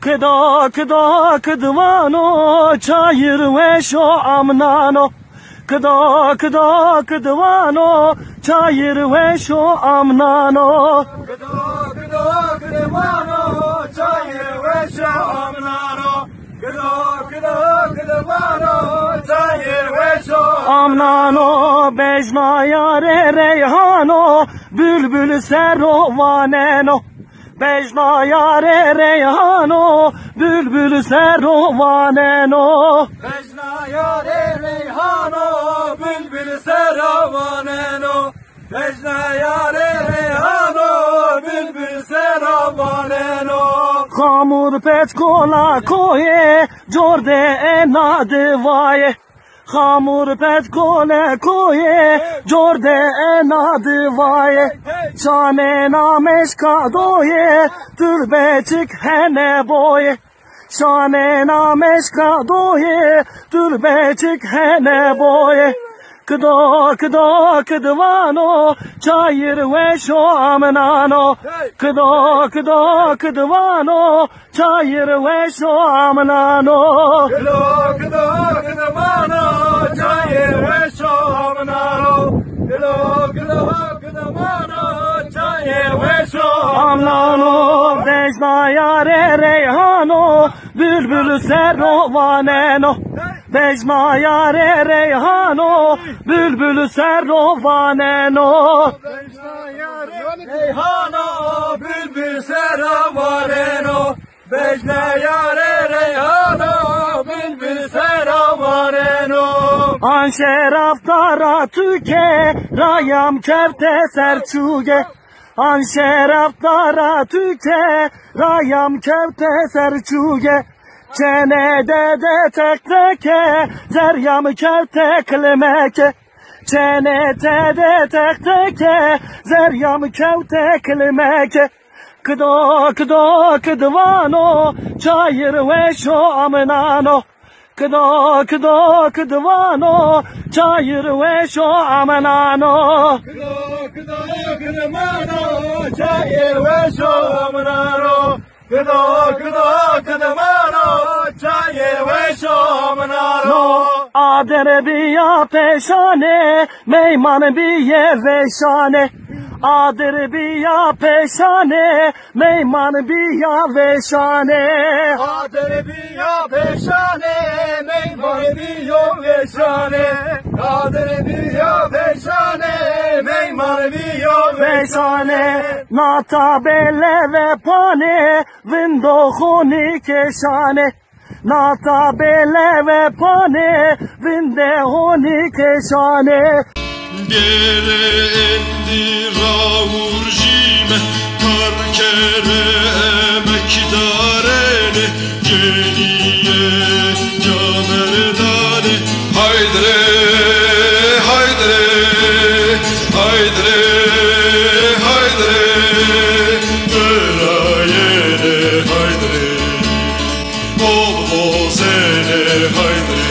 Kda kda kdvano çayır ve şo amnano. Kda kda kdvano çayır ve şo amnano. Kda kda kdvano çayır ve şo amnano. Kda kda kdvano çayır ve şo Amnano bejna yare reyhano bülbül serovaneno. Bejna yare reyhano bülbül serovaneno. Bejna yare reyhano bülbül servaneno. Bejna yare reyhano bülbül servaneno. Hamur pet kola koye jorde ena divaye. Hamur pet kole koye jorde ena divaye. Çane nameşka doye türbecik hene boye. Şane nameşka doye türbecik hene boye. Kdo kdo kdvano çayır ve şo amnano. Kdo kdo kdvano çayır ve şo amnano. Kdo kdo kdvano çayır ve şo amnano. Kdo kdo kdvano çayır ve şo Amnano bejna yare reyhano bülbül serovaneno. Bejna yare reyhano bülbül serovaneno. Bejna yare reyhano bülbül servaneno. Bejna yare reyhano bülbül servaneno. Anşeraf tara tüke rayam kerte serçuge. Anşeraf tara tüke rayam kerte serçuge. Çenede de tek teke zeryam kerte klimeke. Çenede de tek teke zeryam kerte klimeke. Kdo kdo kdvano çayır ve şo amnano. Kdo kdo kdvano çayır ve şo amnano. Kdo kdo kdvano çayır ve şo amnano. Kdo kdo kdvano çayır ve şo amnano. Ader biya peşane meyman biye veşane. Ader biya peşane meyman biya veşane. Adere biya peşane, meyman biyo veşane. Adere biya peşane, meyman biyo Veşane nata belle ve pane vindohuni keşane. Nata belle ve pane vindohuni keşane. Bere endira urjime parkere mekdarene geniye camerdane haydre haydre haydre haydre berayene haydre bol sene haydre.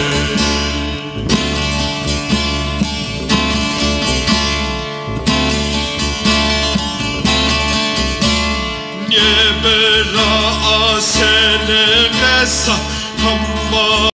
Nie bera a sene mesa hamba